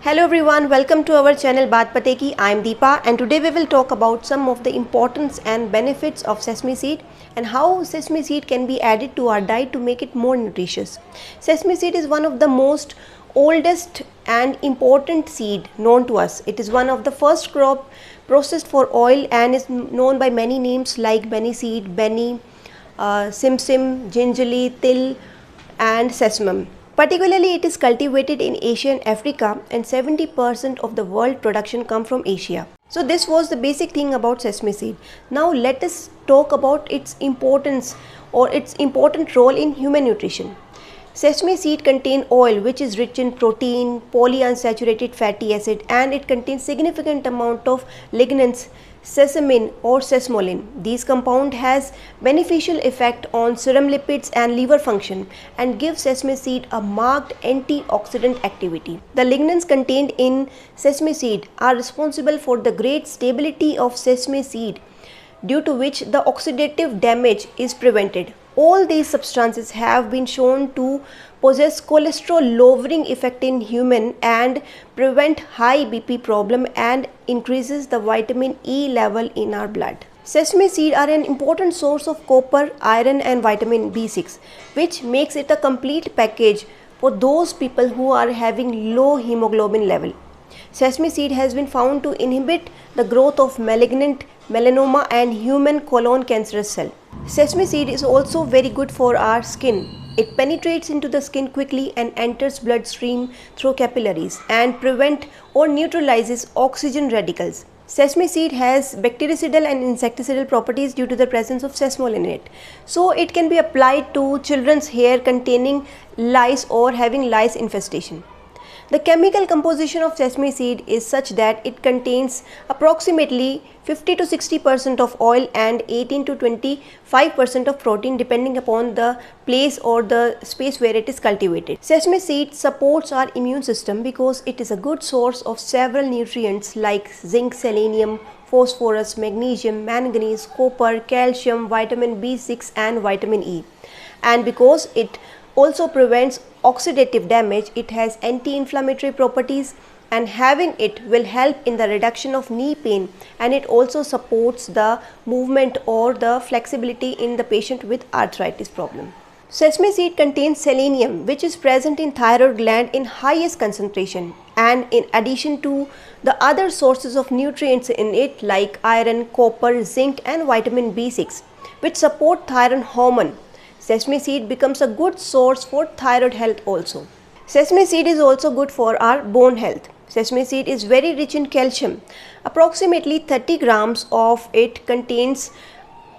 Hello everyone, welcome to our channel Baat Pate Ki. I am Deepa and today we will talk about some of the importance and benefits of sesame seed and how sesame seed can be added to our diet to make it more nutritious. Sesame seed is one of the most oldest and important seed known to us. It is one of the first crop processed for oil and is known by many names like beni seed, beni, simsim, gingerly, til and sesamum. Particularly, it is cultivated in Asia and Africa, and 70% of the world production come from Asia. So this was the basic thing about sesame seed. Now let us talk about its importance or its important role in human nutrition. Sesame seed contain oil which is rich in protein, polyunsaturated fatty acid, and it contains significant amount of lignans, sesamin or sesmolin. These compound has beneficial effect on serum lipids and liver function and give sesame seed a marked antioxidant activity. The lignans contained in sesame seed are responsible for the great stability of sesame seed, due to which the oxidative damage is prevented. All these substances have been shown to possess cholesterol lowering effect in human and prevent high BP problem and increases the vitamin E level in our blood. Sesame seed are an important source of copper, iron and vitamin B6, which makes it a complete package for those people who are having low hemoglobin level. Sesame seed has been found to inhibit the growth of malignant melanoma and human colon cancerous cell. Sesame seed is also very good for our skin. It penetrates into the skin quickly and enters bloodstream through capillaries and prevent or neutralizes oxygen radicals. Sesame seed has bactericidal and insecticidal properties due to the presence of sesmol in it. So it can be applied to children's hair containing lice or having lice infestation. The chemical composition of sesame seed is such that it contains approximately 50 to 60% of oil and 18 to 25% of protein depending upon the place or the space where it is cultivated. Sesame seed supports our immune system because it is a good source of several nutrients like zinc, selenium, phosphorus, magnesium, manganese, copper, calcium, vitamin B6 and vitamin E. And because it also prevents oxidative damage, it has anti-inflammatory properties and having it will help in the reduction of knee pain, and it also supports the movement or the flexibility in the patient with arthritis problem. Sesame seed contains selenium which is present in thyroid gland in highest concentration, and in addition to the other sources of nutrients in it like iron, copper, zinc and vitamin B6 which support thyroid hormone. Sesame seed becomes a good source for thyroid health also. Sesame seed is also good for our bone health. Sesame seed is very rich in calcium. Approximately 30 grams of it contains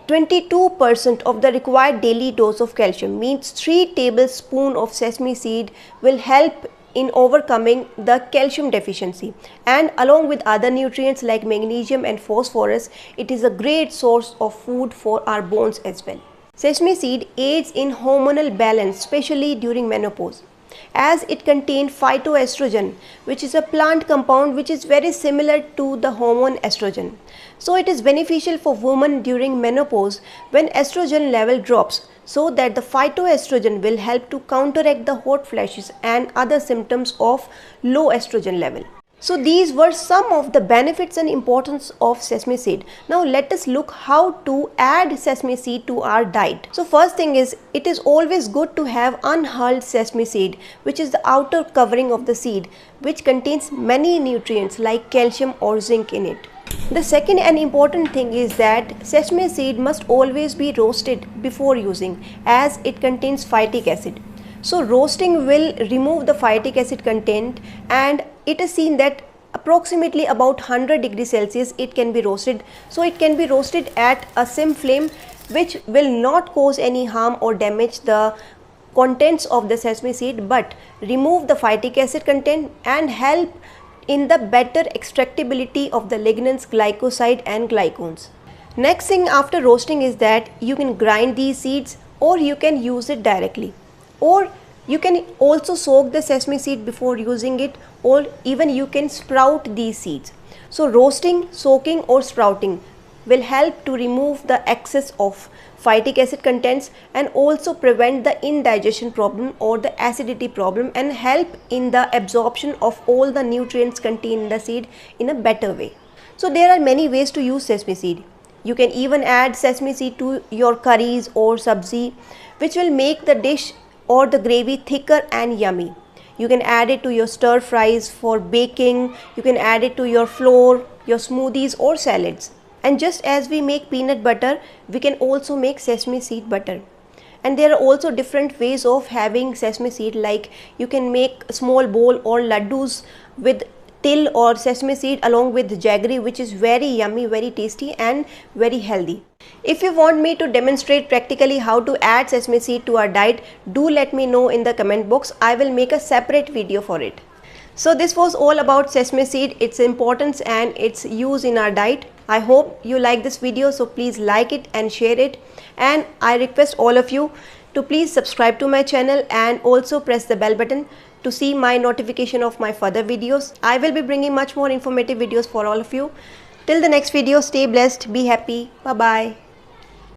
22% of the required daily dose of calcium, means 3 tablespoons of sesame seed will help in overcoming the calcium deficiency, and along with other nutrients like magnesium and phosphorus, it is a great source of food for our bones as well. Sesame seed aids in hormonal balance, especially during menopause, as it contains phytoestrogen, which is a plant compound which is very similar to the hormone estrogen. So it is beneficial for women during menopause when estrogen level drops, so that the phytoestrogen will help to counteract the hot flashes and other symptoms of low estrogen level. So these were some of the benefits and importance of sesame seed. Now let us look how to add sesame seed to our diet. So first thing is, it is always good to have unhulled sesame seed, which is the outer covering of the seed, which contains many nutrients like calcium or zinc in it. The second and important thing is that sesame seed must always be roasted before using, as it contains phytic acid. So roasting will remove the phytic acid content, and it is seen that approximately about 100 degrees Celsius it can be roasted. So it can be roasted at a sim flame, which will not cause any harm or damage the contents of the sesame seed, but remove the phytic acid content and help in the better extractability of the lignans, glycoside and glycones. Next thing after roasting is that you can grind these seeds or you can use it directly, or you can also soak the sesame seed before using it, or even you can sprout these seeds. So roasting, soaking or sprouting, will help to remove the excess of phytic acid contents and also prevent the indigestion problem or the acidity problem and help in the absorption of all the nutrients contained in the seed in a better way. So there are many ways to use sesame seed. You can even add sesame seed to your curries or sabzi, which will make the dish or the gravy thicker and yummy. You can add it to your stir fries for baking, you can add it to your flour, your smoothies or salads. And just as we make peanut butter, we can also make sesame seed butter. And there are also different ways of having sesame seed, like you can make a small bowl or laddus with till or sesame seed along with jaggery, which is very yummy, very tasty and very healthy. If you want me to demonstrate practically how to add sesame seed to our diet, do let me know in the comment box. I will make a separate video for it. So this was all about sesame seed, its importance and its use in our diet. I hope you like this video, so please like it and share it. And I request all of you to please subscribe to my channel and also press the bell button to see my notification of my further videos. I will be bringing much more informative videos for all of you. Till the next video, stay blessed, be happy, bye bye.